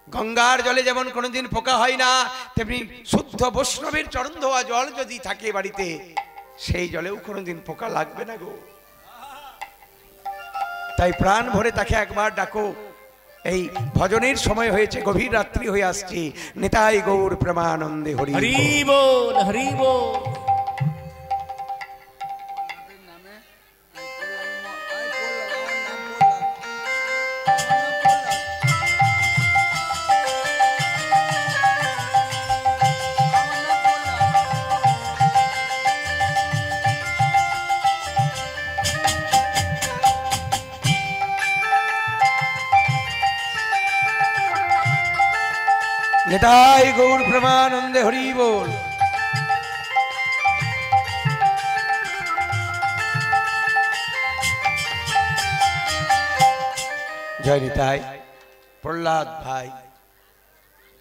গঙ্গার জলে যেমন কোনোদিন পোকা হয় না, তেমনি শুদ্ধ বৈষ্ণবের চরণ ধোয়া জল যদি থাকে বাড়িতে, সেই জলেও কোনোদিন পোকা লাগবে না গো। তাই প্রাণ ভরে তাকে একবার ডাকো। এই ভজনের সময় হয়েছে, গভীর রাত্রি হয়ে আসছে। নিতাই গৌর প্রেমানন্দে হরি হরি বল, হরি বল। নিতাই গৌর প্রেমানন্দে হরি বল। জয় নিতাই। প্রহ্লাদ ভাই,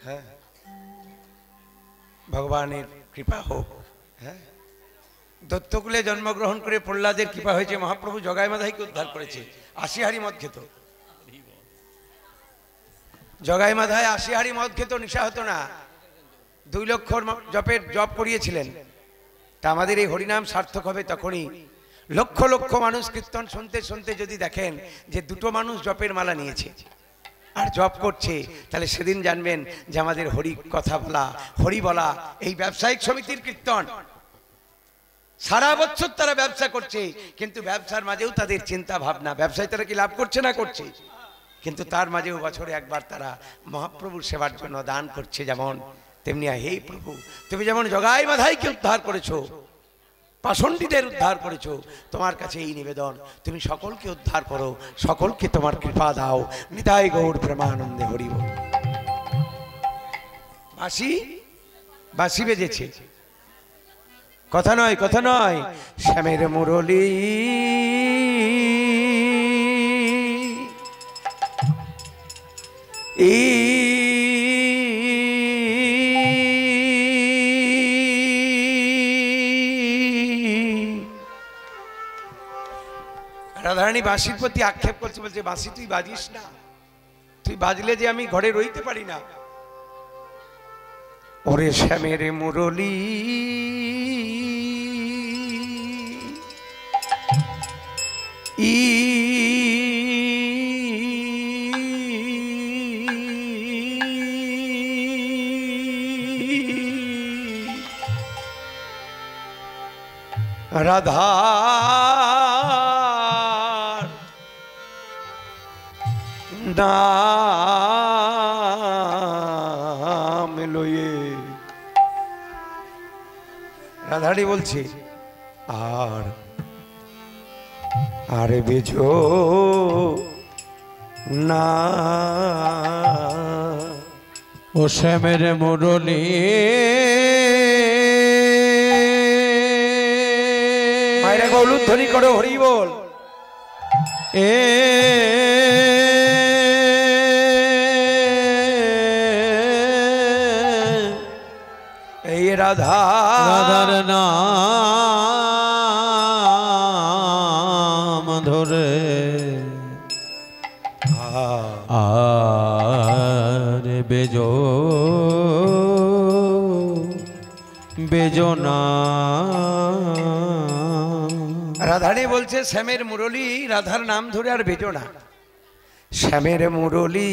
হ্যাঁ, ভগবানের কৃপা হোক। হ্যাঁ, দত্তকুলে জন্মগ্রহণ করে প্রহ্লাদের কৃপা হয়েছে। মহাপ্রভু জগাই মাধাইকে উদ্ধার করেছে। 80 হাড়ি মদ খেত জগাই মাধায়, 80 হাড়ি মদ খেত, নেশা হতো না। 2 লক্ষ জপের জপ করিয়েছিলেন। তা আমাদের এই হরিনাম সার্থক হবে তখনই। লক্ষ লক্ষ মানুষ কীর্তন শুনতে শুনতে যদি দেখেন যে 2টো মানুষ জপের মালা নিয়েছে আর জপ করছে, তাহলে সেদিন জানবেন যে আমাদের হরি কথা বলা, হরি বলা এই ব্যবসায়িক সমিতির কীর্তন। সারা বছর তারা ব্যবসা করছে, কিন্তু ব্যবসার মাঝেও তাদের চিন্তা ভাবনা, ব্যবসায় তারা কি লাভ করছে না করছে, কিন্তু তার মাঝেও বছরে একবার তারা মহাপ্রভুর সেবার জন্য দান করছে। যেমন তেমনি হে প্রভু, তুমি যেমন জগাই মাধাইকে উদ্ধার করেছো, পাষণ্ডীদের উদ্ধার করেছো, তোমার কাছে এই নিবেদন, তুমি সকলকে উদ্ধার করো, সকলকে তোমার কৃপা দাও। নিতাই গৌর প্রেমানন্দে হরি বল। বাঁশি বাঁশি বেজেছে, কথা নয়, কথা নয়। শ্যামের মুরলী রাধারানী বাঁশির প্রতি আক্ষেপ করছে, বলছে বাঁশি তুই বাজিস না, তুই বাজলে যে আমি ঘরে রইতে পারি না। ওরে শ্যামের মুরলী রাধা নাম লয়ে। রাধারানী বলছে আর আরে বেজো না ও শ্যামের মুরলী মায়েরা গৌলুধ্বনি করো, হরি বল। এই রাধা রাধার নাম ধরে আর বেজো বেজো না। রাধারানী বলছে শ্যামের মুরলী, রাধার নাম ধরে আর বেজো না। শ্যামের মুরলী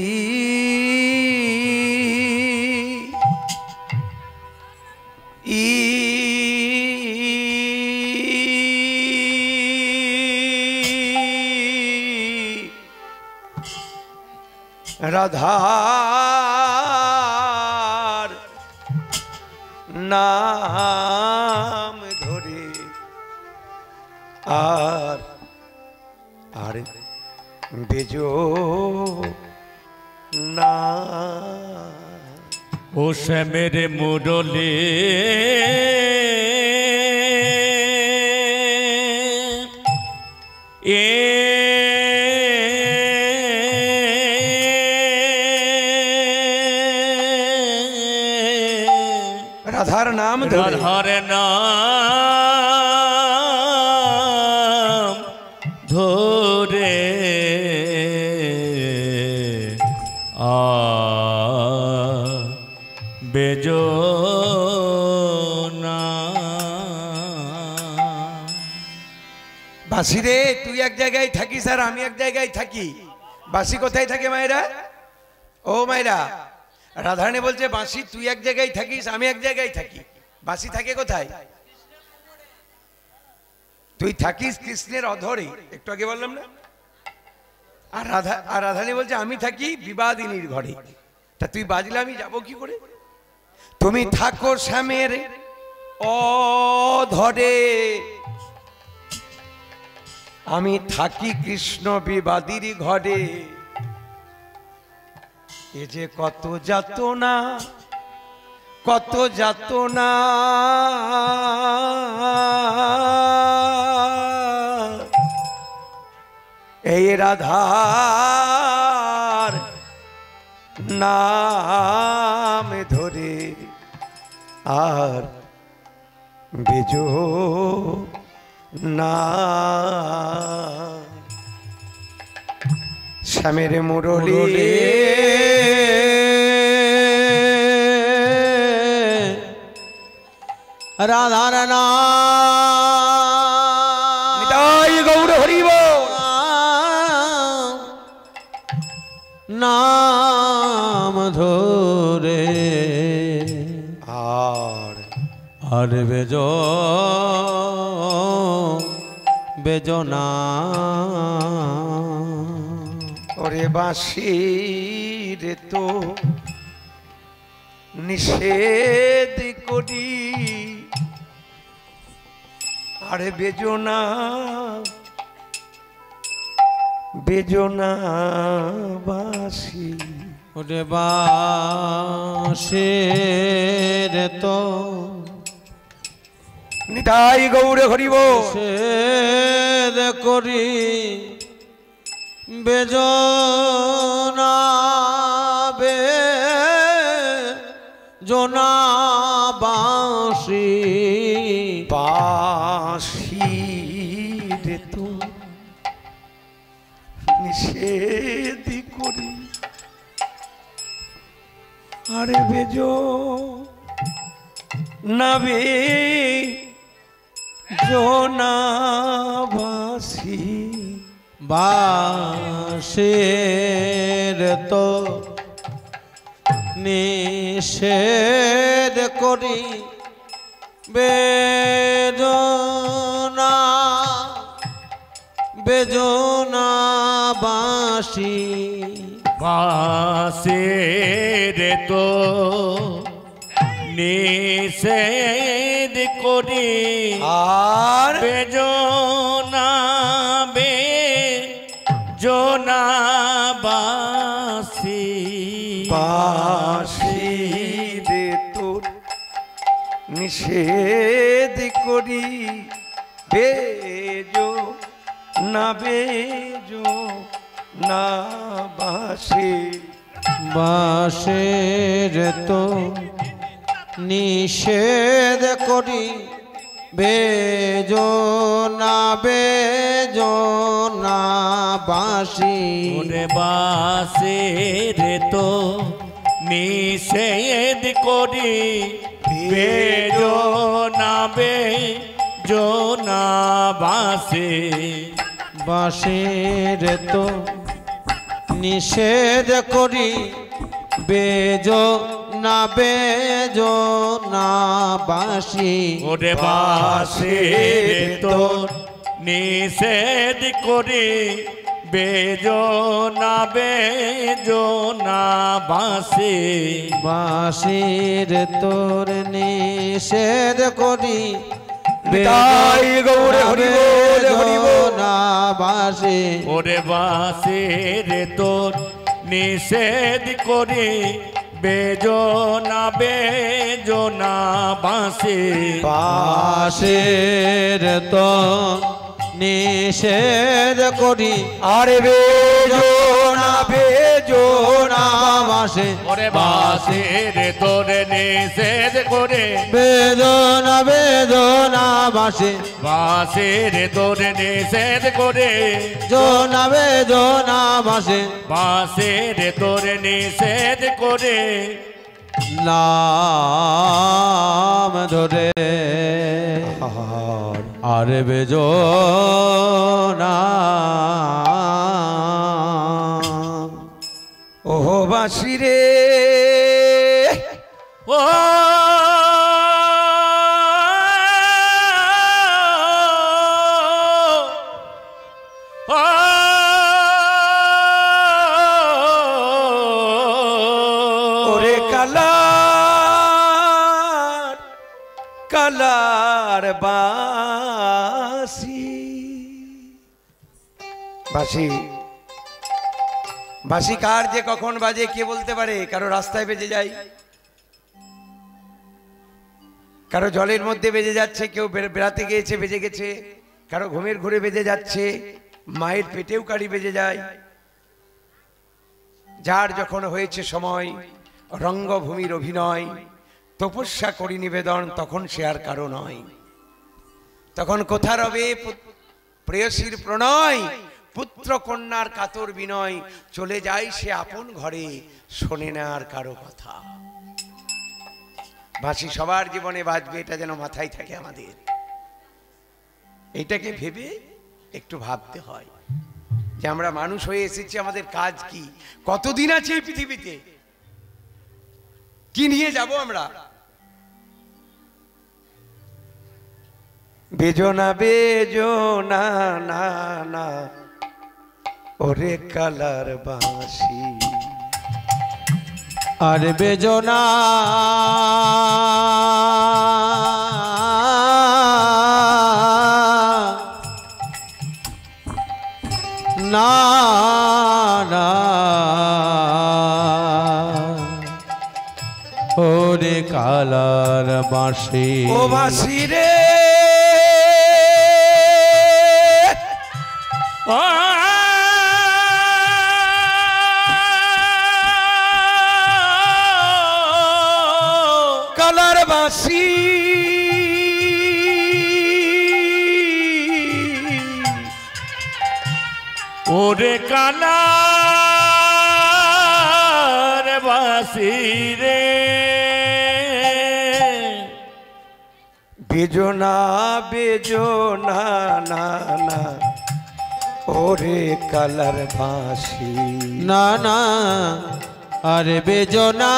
রাধার নাম ধরে আর আর বেজো না। ও শ্যামের মুরলী রাধার নাম ধরে, রাধার নাম ধরে বেজনা। বাঁশি রে, তুই এক জায়গায় থাকিস আর আমি এক জায়গায় থাকি। বাঁশি কোথায় থাকে মায়েরা? ও মায়েরা, রাধারানী বলছে বাঁশি তুই এক জায়গায় থাকিস, আমি এক জায়গায় থাকি। বাঁশি থাকে কোথায়? তুই থাকিস কৃষ্ণের অধরে, একটু আগে বললাম না। আর রাধারানী বলছে আমি থাকি বিবাদিনীর ঘরে। তা তুই বাজলে আমি যাবো কি করে? তুমি থাকো শ্যামের অধরে, আমি থাকি কৃষ্ণ বিবাদীর ঘরে। এ যে কত যাতনা, কত যাতনা, এই রাধার নাম ধরে আর বেজো না। শ্যামের মুরলী রাধার নাম, নিতাই গৌর হরি বল। নাম ধরে আর বেজনা। ওরে বাঁশির তো নিষেধ করি আর বেজনা, বেজনা বাঁশি। ওরে বাঁশির তো নিতাই গৌর হরি বল। নিষেধ করি বেজনা, বেজনা বাঁশি। বাঁশির তো নিষেধ করি আরে বেজো না, বেজনা বাঁশি। বাঁশির তো নিষেধ করি বেজনা, বেজনা বাঁশি। বাঁশির তো নিষেধ করি আর বেজনা, বেজনা বাঁশি। বাঁশির তোর নিষেধ করি বেজো না, বেজো না বাঁশি। বাঁশির তো নিষেধ করি বেজনা, বেজনা বাঁশি। বাঁশির তো নিষেধ করি বেজনা, বেজনা বাঁশি। বাঁশির তো নিষেধ করি বেজনা, বেজনা বাঁশি। ওরে বাঁশির তো নিষেধ করি বেজনা, বেজনা বাঁশি। বাঁশির তোর নিষেধ করি নিতাই গৌর হরি বল, হরি বল। বেজনা বাঁশি। ওরে বাঁশির তোর নিষেধ করি বেজনা, বেজনা বাঁশি। বাঁশির তো নিষেধ করি আরে বেজনা, বেজনা বাঁশি। ওরে বাঁশির তোর নিষেধ করে বেজনা, বেজনা বাঁশি। বাঁশির তোর নিষেধ করে জোনা, বেজনা বাঁশি। বাঁশির তোর নিষেধ করে নাম ধরে আর বেজনা ওহো বাঁশি রে ও ওরে কালার কালার বাঁশি বাঁশি বাঁশি কার যে কখন বাজে কে বলতে পারে? কারো রাস্তায় বেজে যায়, কারো জলের মধ্যে বেজে যাচ্ছে, কেউ বেড়াতে গিয়েছে বেজে গেছে, কারো ঘুমের ঘুরে বেজে যাচ্ছে, মায়ের পেটেও কারি বেজে যায়। যার যখন হয়েছে সময় রঙ্গভূমির অভিনয় তপস্যা করি নিবেদন, তখন সে আর কারো নয়। তখন কোথা রবে প্রেয়সীর প্রণয়, পুত্র কন্যার কাতর বিনয়, চলে যায় সে আপন ঘরে, শোনে না আর কারো কথা। বাঁশি সবার জীবনে বাজবে, এটা যেন মাথায় থাকে আমাদের। এটাকে ভেবে একটু ভাবতে হয় যে আমরা মানুষ হয়ে এসেছি, আমাদের কাজ কি, কতদিন আছে এই পৃথিবীতে, কি নিয়ে যাব আমরা। বেজনা বেজনা না না ওরে কালার বাঁশি আর বেজনা না না ওরে কালার বাঁশি ও বাঁশি রে কালার বাঁশি ওরে কালার বাঁশি রে বেজনা বেজনা না না ওরে কালার বাঁশি না না আরে বেজনা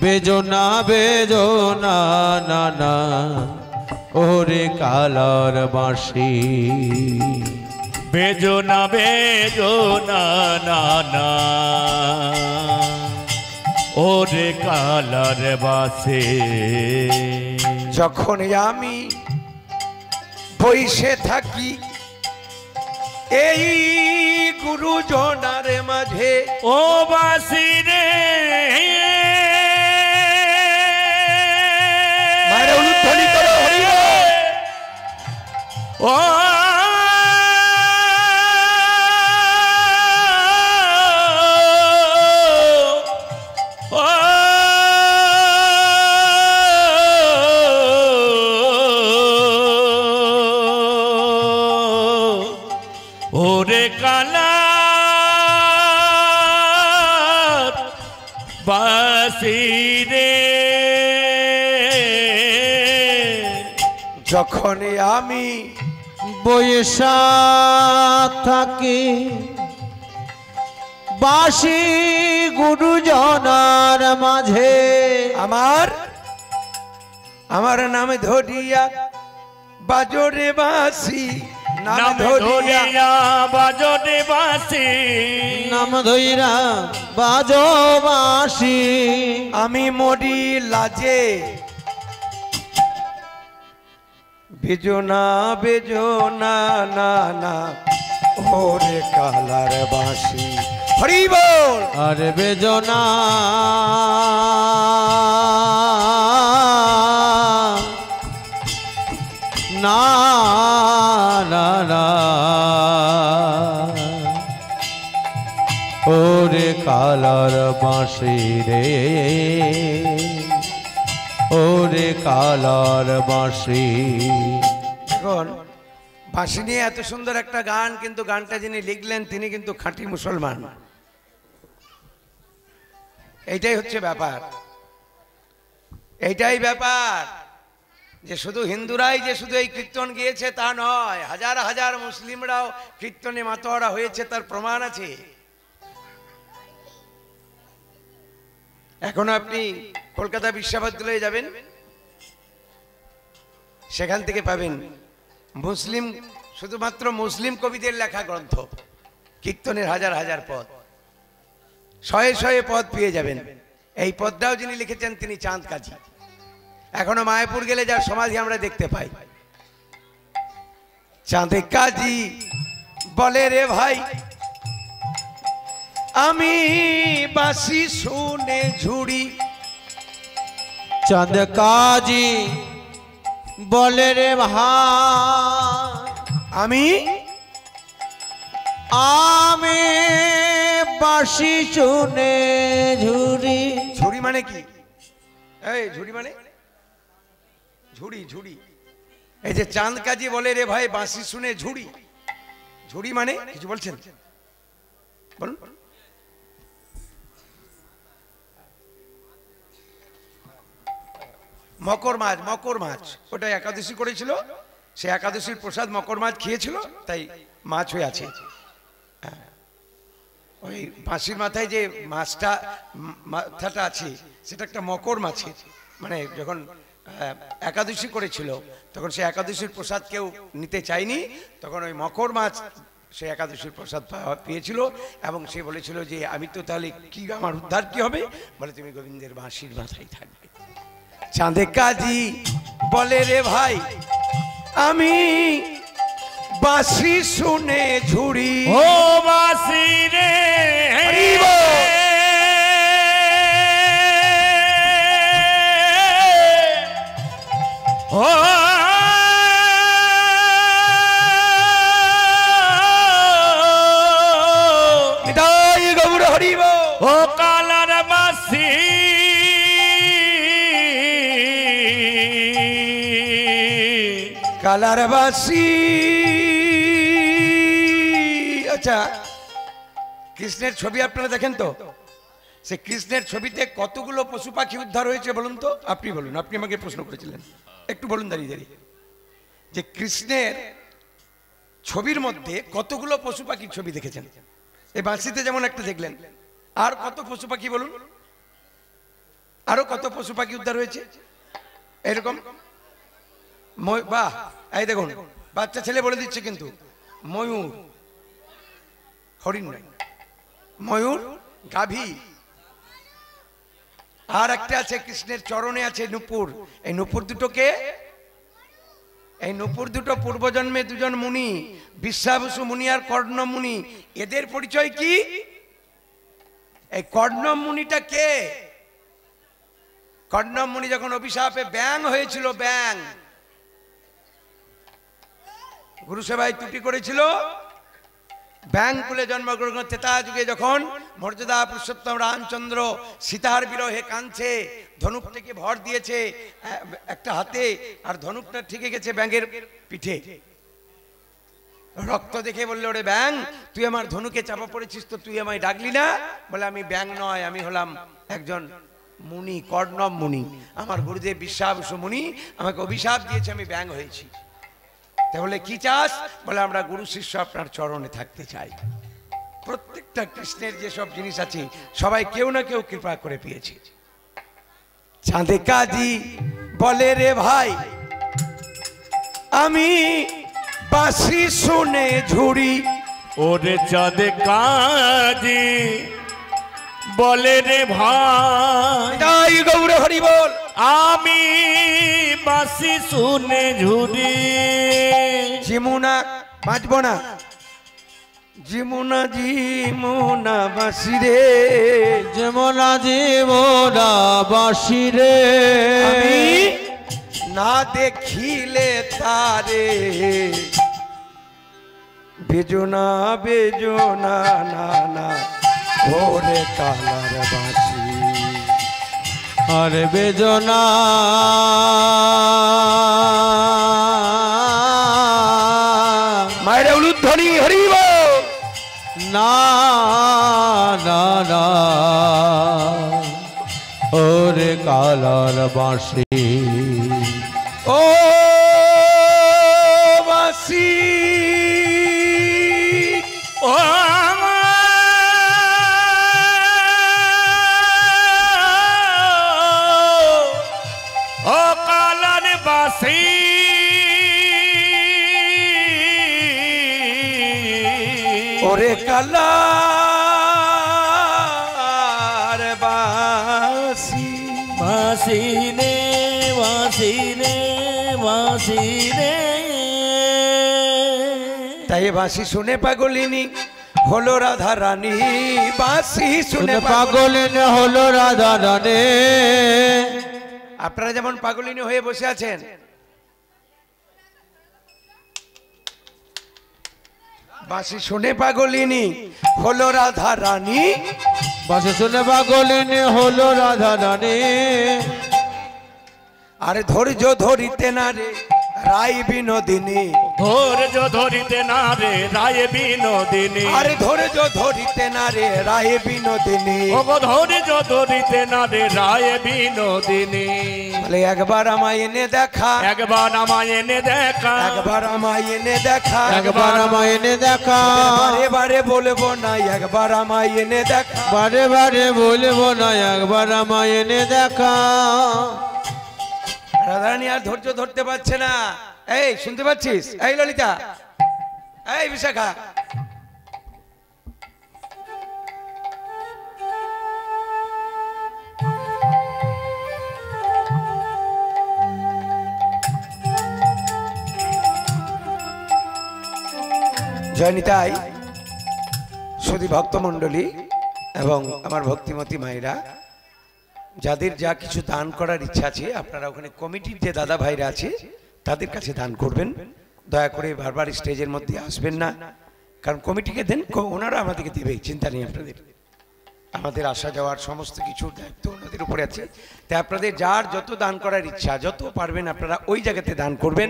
বেজনা বেজনা না না ওরে কালার বাঁশি বেজনা বেজনা না না ওরে কালার বাঁশি যখন আমি বইসে থাকি এই গুরুজনার মাঝে ও বাঁশি রে মায়ের অনুধ্বনি করো হরি ও ওরে কালার বাঁশি রে যখন আমি বৈশা থাকি বাঁশি গুরুজনার মাঝে আমার নাম ধরিয়া বাজরে বাঁশি নাম ধরিয়া বাজরে বাঁশি নাম ধইরা বাজো বাঁশি আমি মরি লাজে বেজনা বেজনা না না ওরে কালার বাঁশি হরি বল আরে বেজনা না না না ওরে কালার বাঁশি রে ওরে কালার বাঁশি এখন বাঁশি নিয়ে এত সুন্দর একটা গান, কিন্তু গানটা যিনি লিখলেন তিনি কিন্তু খাঁটি মুসলমান। এইটাই হচ্ছে ব্যাপার, এইটাই ব্যাপার যে শুধু হিন্দুরাই যে শুধু এই কীর্তন গিয়েছে তা নয়, হাজার হাজার মুসলিমরাও কীর্তনে মাতোয়ারা হয়েছে, তার প্রমাণ আছে। এখন আপনি কলকাতা বিশ্ববিদ্যালয়ে যাবেন, সেখান থেকে পাবেন মুসলিম, শুধুমাত্র মুসলিম কবিদের লেখা গ্রন্থ, কীর্তনের হাজার হাজার পদ, শয়ে শয়ে পদ পেয়ে যাবেন। এই পদটাও যিনি লিখেছেন তিনি চাঁদ কাজী। এখনো মায়াপুর গেলে যার সমাধি আমরা দেখতে পাই। চাঁদে কাজী বলে রে ভাই আমি বাঁশি শুনে ঝুড়ি। চাঁদ কাজী বলে রে ভাই আমি বাঁশি শুনে ঝুড়ি। ঝুড়ি মানে কি? এই ঝুড়ি মানে ঝুড়ি, ঝুড়ি। এই যে চাঁদ কাজী বলে রে ভাই বাঁশি শুনে ঝুড়ি, ঝুড়ি মানে কিছু বলছেন বলুন। মকর মাছ, মকর মাছ ওটা একাদশী করেছিল, সে একাদশীর প্রসাদ মকর মাছ খেয়েছিল, তাই মাছ হয়ে আছে। ওই বাঁশির মাথায় যে মাছটা মাথাটা আছে সেটা একটা মকর মাছের, মানে যখন একাদশী করেছিল তখন সে একাদশীর প্রসাদ কেউ নিতে চায়নি, তখন ওই মকর মাছ সে একাদশীর প্রসাদ পেয়েছিল এবং সে বলেছিল যে আমি তো তাহলে কি, আমার উদ্ধার কি হবে? বলে তুমি গোবিন্দের বাঁশির মাথায় থাকবে। চাঁদে কাজী বলে রে ভাই আমি বাঁশি শুনে ঝুড়ি। ও বাঁশি রে ও নিতাই গৌর হরিব। ও কালার বাঁশি কালার বাঁশি। আচ্ছা, কৃষ্ণের ছবি আপনারা দেখেন তো, সে কৃষ্ণের ছবিতে কতগুলো পশু পাখি উদ্ধার হয়েছে বলুন তো? আপনি বলুন, আপনি আমাকে প্রশ্ন করেছিলেন, একটু বলুন দাঁড়িয়ে দাঁড়িয়ে, যে কৃষ্ণের ছবির মধ্যে কতগুলো পশু পাখির ছবি দেখেছেন? এই বাঁশিতে যেমন একটা দেখলেন, আর কত পশু পাখি বলুন? আরো কত পশু পাখি উদ্ধার হয়েছে এরকম? বাহ, এই দেখুন বাচ্চা ছেলে বলে দিচ্ছে কিন্তু ময়ূর, হরিণ নয়, ময়ূর, গাভী, আর একটা আছে কৃষ্ণের চরণে আছে নূপুর। এই নূপুর দুটোকে, এই নূপুর দুটো পূর্বজন্মে দুজন মুনি, বিশ্বাবসু মুনি আর কর্ণ মুনি, এদের পরিচয় কি? এই কর্ণ মুনিটা কে? কর্ণ মুনি যখন অভিশাপে ব্যাং হয়েছিল, ব্যাং গুরু সেবায় ত্রুটি করেছিল, ব্যাং কুলে জন্মগ্রহণ, ত্রেতা যুগে যখন মর্যাদা পুরুষোত্তম রামচন্দ্র সীতার বিরহে কাঁদছে, ধনুক থেকে ভর দিয়েছে একটা হাতে, আর ধনুকটা ঠিকে গেছে ব্যাঙের পিঠে, রক্ত দেখে বললো ওরে ব্যাং তুই আমার ধনুকে চাপা পড়েছিস তো তুই আমায় ডাকলি না? বলে আমি ব্যাং নয়, আমি হলাম একজন মুনি, কর্ণব মুনি, আমার গুরুদেব বিশ্বাবসু মুনি আমাকে অভিশাপ দিয়েছে, আমি ব্যাং হয়েছি। তাহলে কি চাস? বলে আমরা গুরু শিষ্য আপনার চরণে থাকতে চাই। প্রত্যেকটা কৃষ্ণের যেসব জিনিস আছে সবাই কেউ না কেউ কৃপা করে পেয়েছে। চাঁদে কাজী বলে রে ভাই আমি বাঁশি শুনে ঝুড়ি। ওরে চাঁদে কাজী বলে রে ভাই তাই গৌর হরি বল আমি বাঁশি শুনে ঝুড়ি। জিমুনা বাঁচবো না, জিমুনা জিমুনা বাঁশি রে, যেমনা জীবনা বাঁশি রে, আমি না দেখিলে তারে বেজনা বেজনা না না ওরে কালার বাঁশি। আর বেজনা ধ্বনি হরি বল। না না না ওরে কালার বাঁশি ও বাঁশি ও ও কালার বাঁশি ওরে কালার বাঁশি বাঁশি রে বাঁশি রে বাঁশি রে। তাই বাঁশি শুনে পাগলিনী হলো রাধা রানী, বাঁশি শুনে পাগলিনী হলো রাধা রানী। আপনারা যেমন পাগলিনী হয়ে বসে আছেন, বাঁশি শুনে পাগলিনী হলো রাধা রানী, বাঁশি শুনে পাগলিনী হলো রাধা রানী। আরে ধৈর্য ধরিতে না রে রায় বিনোদিনী, ধৈর্য ধরিতে না রে রায় বিনোদিনী। আরে ধৈর্য ধরিতে না রে রায় বিনোদিনী, ওগো ধৈর্য ধরিতে না রে রায় বিনোদিনী। বলে একবার আমায় এনে দেখা, একবার আমায় এনে দেখা, একবার আমায় এনে দেখা, একবার আমায় এনে দেখা। বারে বারে বলবো না একবার আমায় এনে দেখা, বারে বারে বলবো না একবার আমায় এনে দেখা। রাধারানী আর ধৈর্য ধরতে পারছে না। এই শুনতে পাচ্ছিস? এই ললিতা, এই বিশাখা, জয়নিতাই সুধী ভক্তমণ্ডলী এবং আমার ভক্তিমতী মায়েরা, যাদের যা কিছু দান করার ইচ্ছা আছে আপনারা ওখানে কমিটির যে দাদা ভাইরা আছে তাদের কাছে দান করবেন। দয়া করে বারবার স্টেজের মধ্যে আসবেন না, কারণ কমিটিকে দেন, ওনারা আমাদেরকে দেবে, চিন্তা নেই আপনাদের। আমাদের আসা যাওয়ার সমস্ত কিছুর দায়িত্ব ওনাদের উপরে আছে। তাই আপনাদের যার যত দান করার ইচ্ছা, যত পারবেন আপনারা ওই জায়গাতে দান করবেন।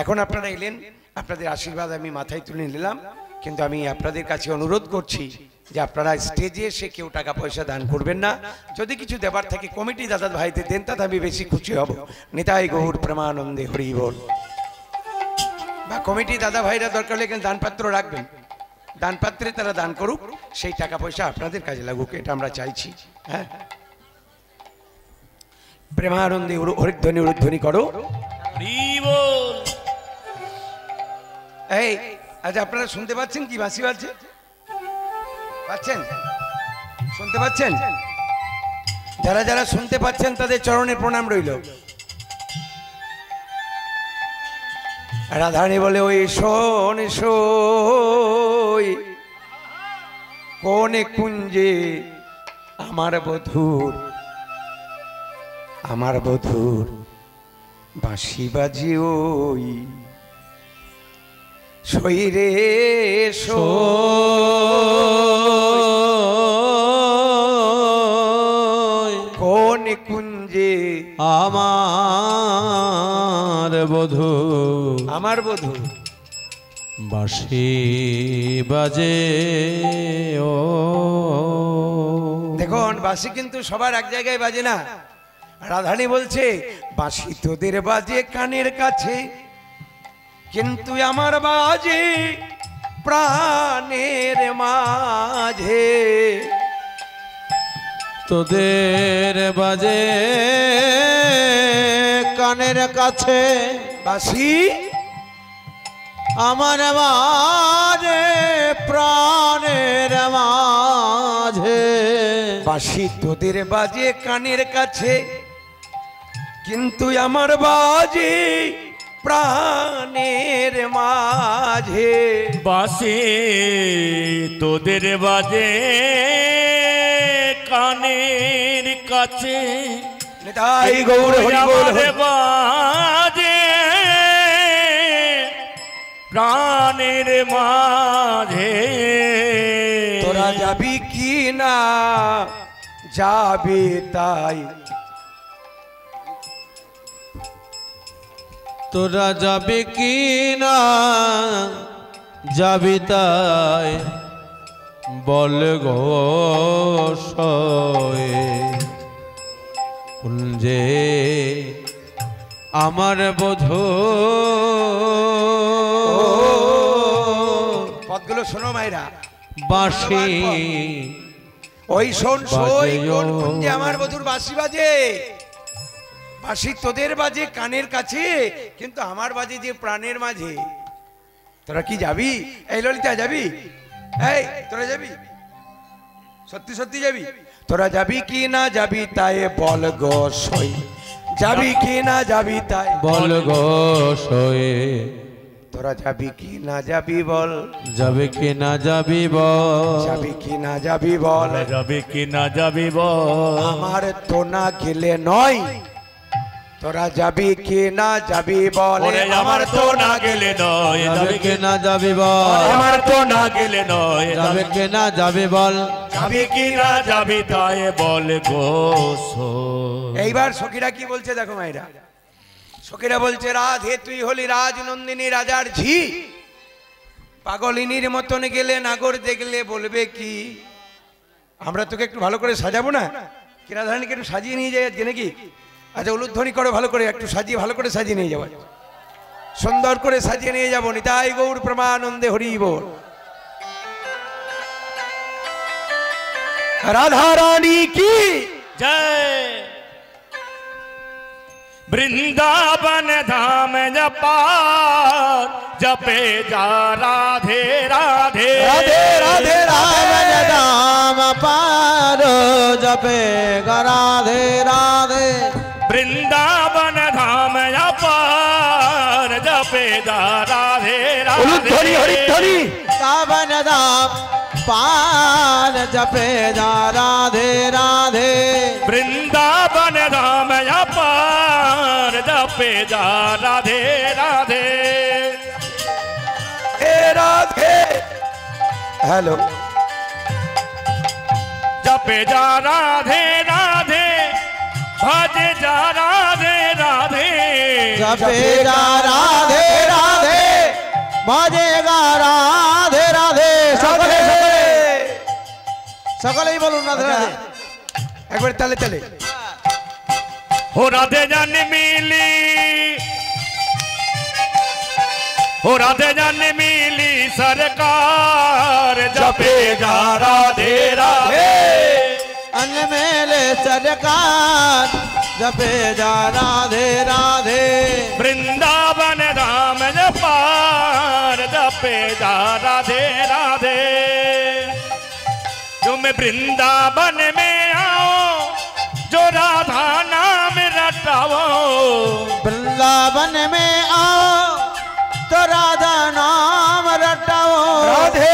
এখন আপনারা এলেন, আপনাদের আশীর্বাদ আমি মাথায় তুলে নিলাম, কিন্তু আমি আপনাদের কাছে অনুরোধ করছি যে আপনারা স্টেজে এসে কেউ টাকা পয়সা দান করবেন না। যদি কিছু দেবার থাকে কমিটি দাদা ভাইদের দেন, তাতে আমি বেশি খুশি হব। নিতাই গৌর প্রেমানন্দে হরি বল। বা কমিটি দাদা ভাইরা দরকার হলে এখানে দানপাত্র রাখবেন, দানপাত্রে তারা দান করুক, সেই টাকা পয়সা আপনাদের কাজে লাগুক, এটা আমরা চাইছি। হ্যাঁ, প্রেমানন্দে হরিধ্বনি উরধ্বনি করো। এই আচ্ছা, আপনারা শুনতে পাচ্ছেন কি বাঁশি বাজছে? পাচ্ছেন? শুনতে পাচ্ছেন? যারা যারা শুনতে পাচ্ছেন তাদের চরণে প্রণাম রইল। রাধারানী বলে ওই শোন সই কোনে কুঞ্জে আমার বধুর বাঁশি বাজি ওই সই রে কোন কুঞ্জে আমার বধূ বাঁশি বাজে ও। দেখুন বাঁশি কিন্তু সবার এক জায়গায় বাজে না। রাধারানী বলছে বাঁশি তোদের বাজে কানের কাছে, কিন্তু আমার বাজে প্রাণের মাঝে। তোদের বাজে কানের কাছে বাঁশি, আমার বাজে প্রাণের মাঝে। বাঁশি তোদের বাজে কানের কাছে, কিন্তু আমার বাজে প্রাণের মাঝে। বাঁশি তোদের বাজে কানের কাছে, নিতাই গৌর হরি বল। বাজে প্রাণের মাঝে। তোরা যাবি কি না যাবে তাই, তোরা যাবে কি না যাবি তাই বল গো সয়ে কুঞ্জে আমার বধূ পদগুলো শোনো মায়েরা, বাঁশি ওই শোন সই বাজে কোন কুঞ্জে আমার বধুর বাঁশি বাজে। বাঁশি তোদের বাজে কানের কাছে, কিন্তু আমার বাজে যে প্রাণের মাঝে। তোরা কি যাবি? এই ললিতা যাবি? এই তোরা যাবি? সত্যি সত্যি যাবি? তোরা যাবি কি না যাবি তাই বল গো সই, যাবি কি না যাবি তাই বল গো সয়ে তোরা যাবি কি না যাবি বল, যাবে কি না যাবি বল যাবি কি না যাবি বল। যাবি কি না যাবি বল, আমার তো না গেলে নয়, তোরা যাবি কি না যাবি বল। ওরে আমার তো না গেলে নয়, যাবে কি না যাবি বল আমার তো না গেলে নয়, যাবে কি না যাবি বল যাবি কি না যাবি তাই বল গো সই। এইবার সখীরা কি বলছে দেখো মায়েরা, সখীরা বলছে রাধে তুই হলি রাজনন্দিনী রাজার ঝি, পাগলিনীর মতন গেলে নাগর দেখলে বলবে কি। আমরা তোকে একটু ভালো করে সাজাবো না, কিরাধারণীকে একটু সাজিয়ে নিয়ে যাই আজকে নাকি? আচ্ছা উলুধ্বনি করো ভালো করে, একটু সাজিয়ে ভালো করে সাজিয়ে নিয়ে যাবো, সুন্দর করে সাজিয়ে নিয়ে যাবো। নিতাই গৌর প্রেমানন্দে হরি বল। রাধা রানী কি जय। वृंदावन धाम जपार जपे जा राधे राधे রাধে রাধে রাধে राम पारो जपे राधे राधे वृंदावन धाम जपार जपे जा राधे উলুধ্বনি राधे হরিধ্বনি सावन धाम पार जपे जा राधे राधे वृंदावन धाम जपार जपे जा राधे राधे হে রাধে। হ্যালো जपे जा राधे राधे भजे जा राधे राधे जपे जा राधे राधे बजेगा राधे राधे सकले सकले ही बोलूं राधे राधे একবার তালে তালে। हो राधे जान मिली हो राधे जान मिली सरकार जपे जा राधे राधे अनमेले सरकार जपे जा राधे राधे वृंदावन धाम जपार जपे जा राधे राधे तुम वृंदावन में आओ जो राधा नाम रटाओ वृंदावन में आओ तो राधा नाम रटाओ রাধে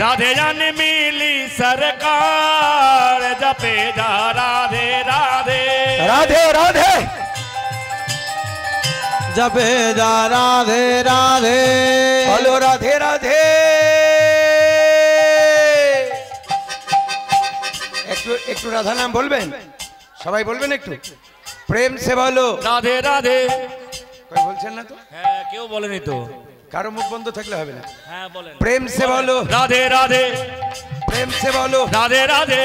राधे जान मिली सरकार जपे जा राधे राधे রাধে রাধে जपे जा राधे राधे বলো রাধে রাধে। একটু একটু রাধা নাম বলবেন, সবাই বলবেন একটু প্রেম সে বলো। राधे राधे কই বলছেন না তো? হ্যাঁ কেউ বলেনি তো, কারো মুখ বন্ধ থাকলে হবে না। হ্যাঁ বলেন প্রেম সে বলো, राधे राधे প্রেম সে বলো, राधे राधे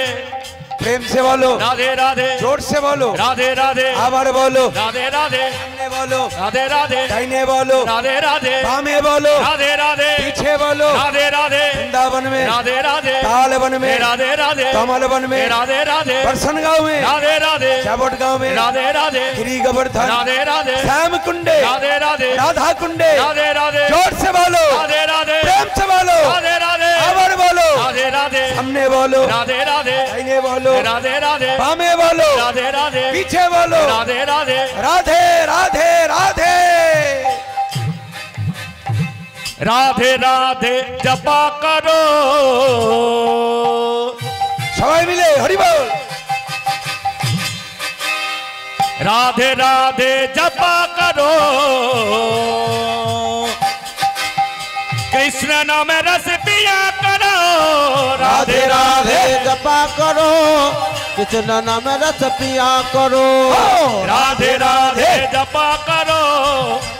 প্রেম সে বলো, राधे राधे জোর সে বলো, राधे राधे আবার বলো, राधे राधे সামনে বলো, राधे राधे ডাইনে বলো, राधे राधे বামে বলো, राधे राधे पीछे बोलो, राधे राधे वृंदावन में, राधे राधे ताल वन में, राधे राधे कमल वन में, राधे राधे बरसन गांव में, राधे राधे चाबट गांव में, राधे राधे गिरी गोवर्धन, राधे राधे श्याम कुंडे, राधे राधे राधा कुंडे, राधे राधे जोर से बोलो, राधे राधे प्रेम से बोलो, राधे राधे आवर बोलो, राधे राधे सामने बोलो, राधे राधे दाहिने बोलो, राधे राधे बामे बोलो, राधे राधे पीछे बोलो, राधे राधे राधे राधे राधे राधे राधे जपा करो সবাই মিলে হরি বল। राधे राधे जपा करो कृष्ण नाम रस पिया करो राधे राधे जपा करो कृष्ण नाम रस पिया करो राधे राधे जपा करो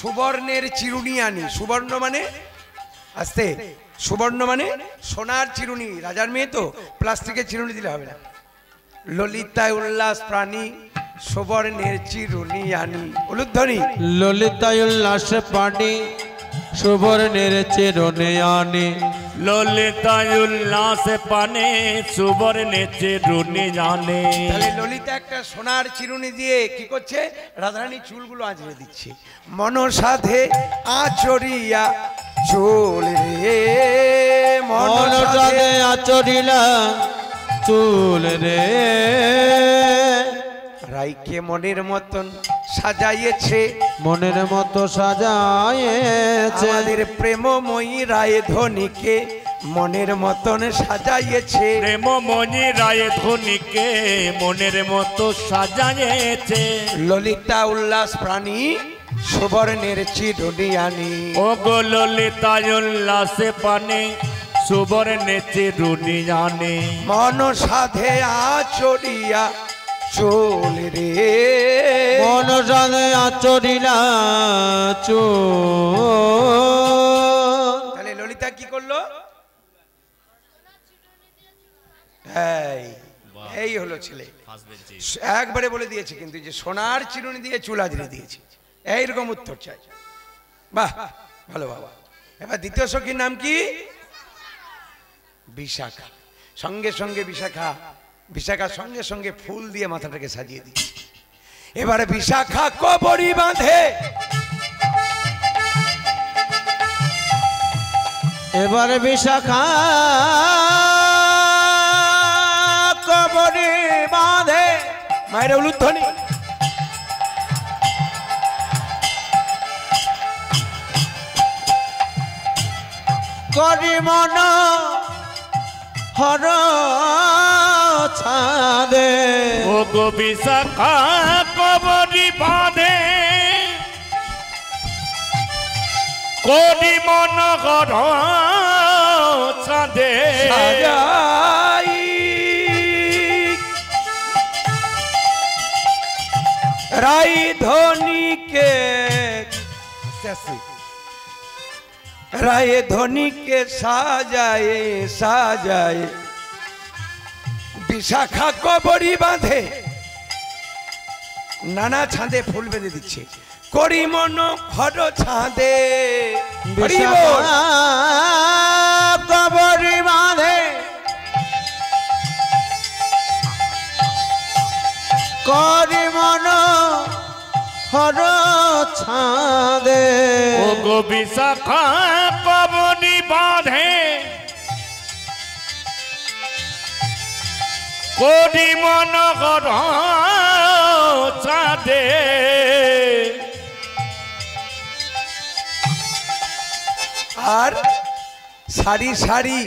সুবর্ণের চিরুনি আনি। সুবর্ণ মানে আস্তে, সুবর্ণ মানে সোনার চিরুনি। রাজার মেয়ে তো, প্লাস্টিকের চিরুনি দিলে হবে না। ললিতায় উল্লাস প্রাণী সুবর্ণের চিরুনি আনি। উলুধ্বনি। ললিতায় উল্লাস পানি সুবর্ণের চিরুনি আনি। ললিতায় উল্লাস পানে সুবর্ণের চিরুনি জানে। তাহলে ললিতা একটা সোনার চিরুনি দিয়ে কি করছে? রাধারানী চুলগুলো আঁচড়ে দিচ্ছে। মনসাধে আচরিয়া চুল রে, মনসাধে আচরিলা চুল রে। রাইকে মনের মতন সাজাইয়েছে, মনের মতো সাজাইয়েছে। আমাদের প্রেমময়ী রায় ধনীকে মনের মতন সাজাইয়েছে। প্রেমময়ী রায় ধনীকে মনের মতো সাজাইয়েছে। ললিতা উল্লাস প্রাণী সুবর্ণের চিরুনি আনি। ও গো ললিতা উল্লাসে পানে সুবর্ণের চিরুনি জানে। মনসাধে আচরিয়া চুল রে, মনসাধে আচরিলা চুল। তাহলে ললিতা কি করলো? এই হলো ছেলে। একবারে বলে দিয়েছে কিন্তু যে সোনার চিরুনি দিয়ে চুল আজড়ে দিয়েছে। এইরকম উত্তর চাই। বাহ, ভালো বাবা। এবার দ্বিতীয় সখীর নাম কি? বিশাখা। সঙ্গে সঙ্গে বিশাখা, বিশাখার সঙ্গে সঙ্গে ফুল দিয়ে মাথাটাকে সাজিয়ে দিচ্ছে। এবারে বিশাখা কবরী বাঁধে, এবারে বিশাখা কবরী বাঁধে। মায়ের উলুধ্বনি। করি মন হর ছাদে। ও গো বিশাখা কবরী বাঁধে করি মন ঘর ছাদে। সাজাই রাই ধনীকে, রায় ধনীকে সাজায় সাজায় বিশাখা কবরী বাঁধে। নানা ছাঁদে ফুল বেঁধে দিচ্ছে। করি মন ঘর ছাঁদে। বিশাখা কবরী বাঁধে করি মন হর ছাদে। ও গো বিশাখা কবরী বাঁধে করি মন ঘর ছাদে। আর সারি সারি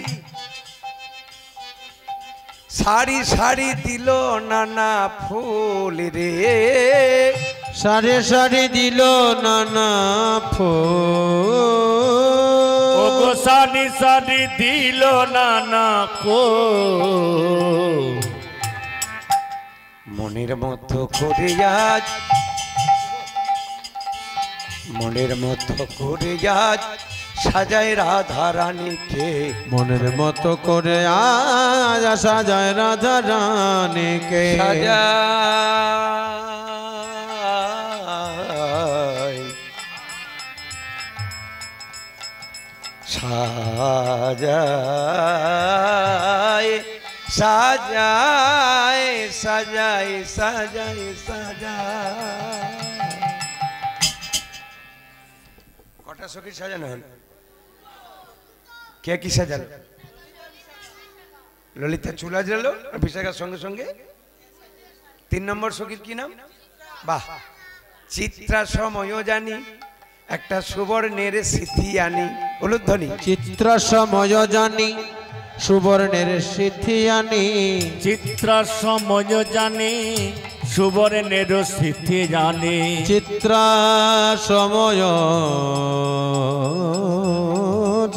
সারি সারি দিল নানা ফুল রে, সারি সারি দিল নানা ও ফুল। গো সারি সারি দিল নানা কো। মনের মতো করে আজ, মনের মতো করে আজ সাজায় রাধা রানীকে। মনের মতো করে আজ সাজায় রাধা রানীকে। সাজায় সাজায় সাজায় সাজায় সাজায়। কটা সখীর সাজানো হল? কে কি সাজালো? ললিতা চুল আজরালো আর বিশাখার সঙ্গে সঙ্গে 3 নম্বর সখীর কি নাম? বাহ, চিত্রা সময় জানি একটা সুবর্ণের সিথি আনি। উলুধ্বনি। চিত্রা সময় জানি সুবর্ণের সিথি আনি। চিত্রা সময় জানি সুবর্ণের সিথি জানি। চিত্রা সময়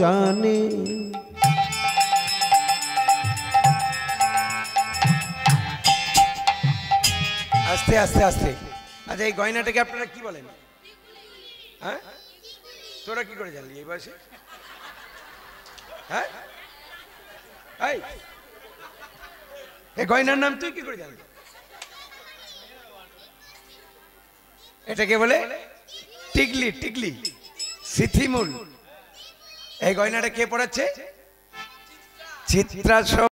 জানি। আস্তে আস্তে আস্তে। আচ্ছা, এই গয়নাটাকে আপনারা কি বলেন? হ্যাঁ, তোরা কি করে জানলি এই বয়সে? হ্যাঁ, এই গয়নার নাম তুই কি করে জানলি? এটাকে বলে টিকলি, টিকলি, সিথিমূল। এই গয়নাটা কে পড়াচ্ছে? চিত্রা।